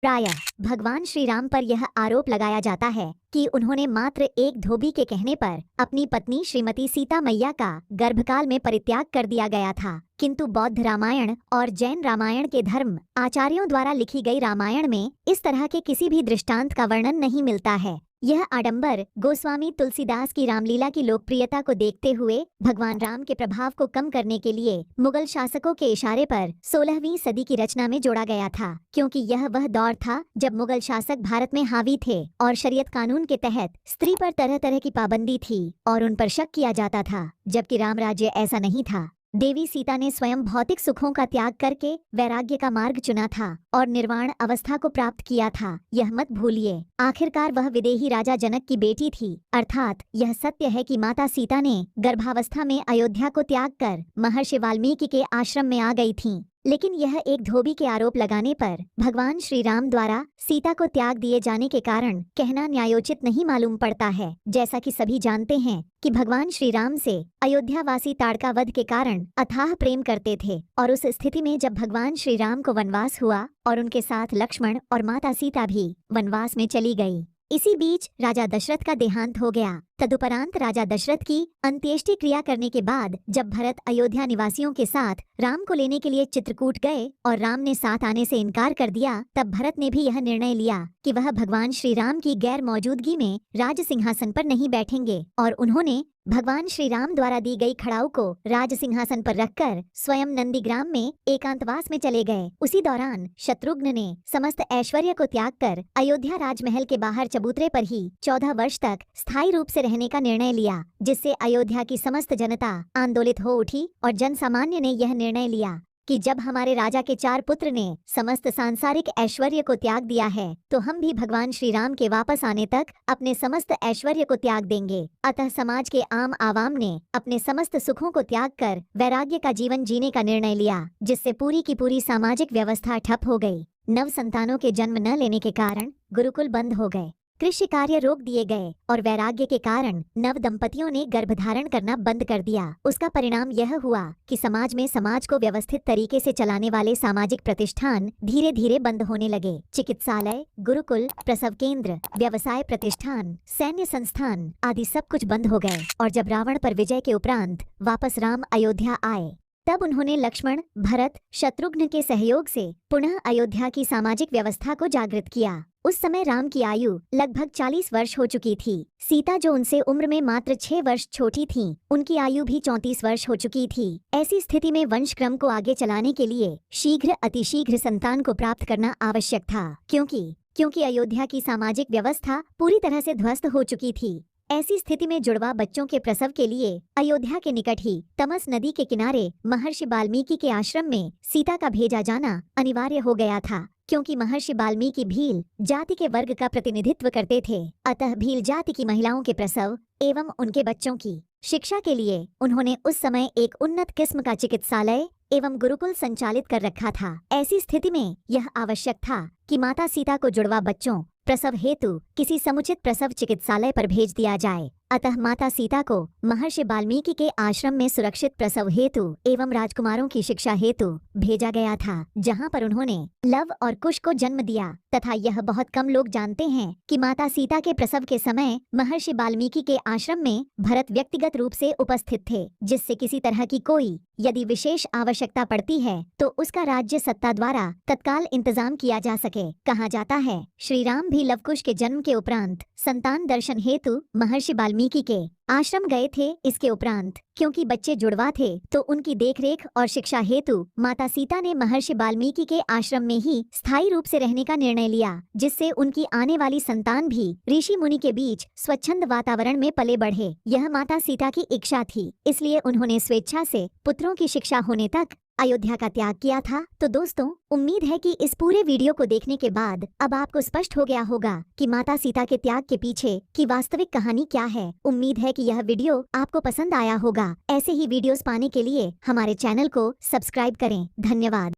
प्रायः भगवान श्री राम पर यह आरोप लगाया जाता है कि उन्होंने मात्र एक धोबी के कहने पर अपनी पत्नी श्रीमती सीता मैया का गर्भकाल में परित्याग कर दिया गया था। किंतु बौद्ध रामायण और जैन रामायण के धर्म आचार्यों द्वारा लिखी गई रामायण में इस तरह के किसी भी दृष्टांत का वर्णन नहीं मिलता है। यह आडंबर गोस्वामी तुलसीदास की रामलीला की लोकप्रियता को देखते हुए भगवान राम के प्रभाव को कम करने के लिए मुगल शासकों के इशारे पर 16वीं सदी की रचना में जोड़ा गया था, क्योंकि यह वह दौर था जब मुगल शासक भारत में हावी थे और शरीयत कानून के तहत स्त्री पर तरह तरह की पाबंदी थी और उन पर शक किया जाता था, जबकि राम राज्य ऐसा नहीं था। देवी सीता ने स्वयं भौतिक सुखों का त्याग करके वैराग्य का मार्ग चुना था और निर्वाण अवस्था को प्राप्त किया था। यह मत भूलिए, आखिरकार वह विदेही राजा जनक की बेटी थी। अर्थात यह सत्य है कि माता सीता ने गर्भावस्था में अयोध्या को त्याग कर महर्षि वाल्मीकि के आश्रम में आ गई थीं। लेकिन यह एक धोबी के आरोप लगाने पर भगवान श्री राम द्वारा सीता को त्याग दिए जाने के कारण कहना न्यायोचित नहीं मालूम पड़ता है। जैसा कि सभी जानते हैं कि भगवान श्री राम से अयोध्यावासी ताड़का वध के कारण अथाह प्रेम करते थे और उस स्थिति में जब भगवान श्री राम को वनवास हुआ और उनके साथ लक्ष्मण और माता सीता भी वनवास में चली गई। इसी बीच राजा दशरथ का देहांत हो गया। तदुपरांत राजा दशरथ की अंत्येष्टि क्रिया करने के बाद जब भरत अयोध्या निवासियों के साथ राम को लेने के लिए चित्रकूट गए और राम ने साथ आने से इनकार कर दिया, तब भरत ने भी यह निर्णय लिया कि वह भगवान श्री राम की गैर मौजूदगी में राज सिंहासन पर नहीं बैठेंगे और उन्होंने भगवान श्री राम द्वारा दी गई खड़ाऊ को राज सिंहासन पर रखकर स्वयं नंदीग्राम में एकांतवास में चले गए। उसी दौरान शत्रुघ्न ने समस्त ऐश्वर्य को त्याग कर अयोध्या राजमहल के बाहर चबूतरे पर ही 14 वर्ष तक स्थायी रूप से रहने का निर्णय लिया, जिससे अयोध्या की समस्त जनता आंदोलित हो उठी और जन सामान्य ने यह निर्णय लिया कि जब हमारे राजा के 4 पुत्र ने समस्त सांसारिक ऐश्वर्य को त्याग दिया है तो हम भी भगवान श्री राम के वापस आने तक अपने समस्त ऐश्वर्य को त्याग देंगे। अतः समाज के आम आवाम ने अपने समस्त सुखों को त्याग कर वैराग्य का जीवन जीने का निर्णय लिया, जिससे पूरी की पूरी सामाजिक व्यवस्था ठप हो गई। नव संतानों के जन्म न लेने के कारण गुरुकुल बंद हो गए, कृषि कार्य रोक दिए गए और वैराग्य के कारण नव दंपतियों ने गर्भधारण करना बंद कर दिया। उसका परिणाम यह हुआ कि समाज में समाज को व्यवस्थित तरीके से चलाने वाले सामाजिक प्रतिष्ठान धीरे धीरे बंद होने लगे। चिकित्सालय, गुरुकुल, प्रसव केंद्र, व्यवसाय प्रतिष्ठान, सैन्य संस्थान आदि सब कुछ बंद हो गए। और जब रावण पर विजय के उपरांत वापस राम अयोध्या आए, तब उन्होंने लक्ष्मण, भरत, शत्रुघ्न के सहयोग से पुनः अयोध्या की सामाजिक व्यवस्था को जागृत किया। उस समय राम की आयु लगभग 40 वर्ष हो चुकी थी। सीता, जो उनसे उम्र में मात्र 6 वर्ष छोटी थीं, उनकी आयु भी 34 वर्ष हो चुकी थी। ऐसी स्थिति में वंश क्रम को आगे चलाने के लिए शीघ्र अतिशीघ्र संतान को प्राप्त करना आवश्यक था, क्योंकि अयोध्या की सामाजिक व्यवस्था पूरी तरह से ध्वस्त हो चुकी थी। ऐसी स्थिति में जुड़वा बच्चों के प्रसव के लिए अयोध्या के निकट ही तमस नदी के किनारे महर्षि वाल्मीकि के आश्रम में सीता का भेजा जाना अनिवार्य हो गया था, क्योंकि महर्षि वाल्मीकि भील जाति के वर्ग का प्रतिनिधित्व करते थे। अतः भील जाति की महिलाओं के प्रसव एवं उनके बच्चों की शिक्षा के लिए उन्होंने उस समय एक उन्नत किस्म का चिकित्सालय एवं गुरुकुल संचालित कर रखा था। ऐसी स्थिति में यह आवश्यक था कि माता सीता को जुड़वा बच्चों प्रसव हेतु किसी समुचित प्रसव चिकित्सालय पर भेज दिया जाए। अतः माता सीता को महर्षि वाल्मीकि के आश्रम में सुरक्षित प्रसव हेतु एवं राजकुमारों की शिक्षा हेतु भेजा गया था, जहां पर उन्होंने लव और कुश को जन्म दिया। तथा यह बहुत कम लोग जानते हैं कि माता सीता के प्रसव के समय महर्षि वाल्मीकि के आश्रम में भरत व्यक्तिगत रूप से उपस्थित थे, जिससे किसी तरह की कोई यदि विशेष आवश्यकता पड़ती है तो उसका राज्य सत्ता द्वारा तत्काल इंतजाम किया जा सके। कहा जाता है श्री राम भी लवकुश के जन्म के उपरांत संतान दर्शन हेतु महर्षि वाल्मीकि के आश्रम गए थे। इसके उपरांत क्योंकि बच्चे जुड़वा थे तो उनकी देखरेख और शिक्षा हेतु माता सीता ने महर्षि वाल्मीकि के आश्रम में ही स्थायी रूप से रहने का निर्णय लिया, जिससे उनकी आने वाली संतान भी ऋषि मुनि के बीच स्वच्छंद वातावरण में पले बढ़े। यह माता सीता की इच्छा थी, इसलिए उन्होंने स्वेच्छा से पुत्रों की शिक्षा होने तक अयोध्या का त्याग किया था। तो दोस्तों, उम्मीद है कि इस पूरे वीडियो को देखने के बाद अब आपको स्पष्ट हो गया होगा कि माता सीता के त्याग के पीछे की वास्तविक कहानी क्या है। उम्मीद है कि यह वीडियो आपको पसंद आया होगा। ऐसे ही वीडियोस पाने के लिए हमारे चैनल को सब्सक्राइब करें। धन्यवाद।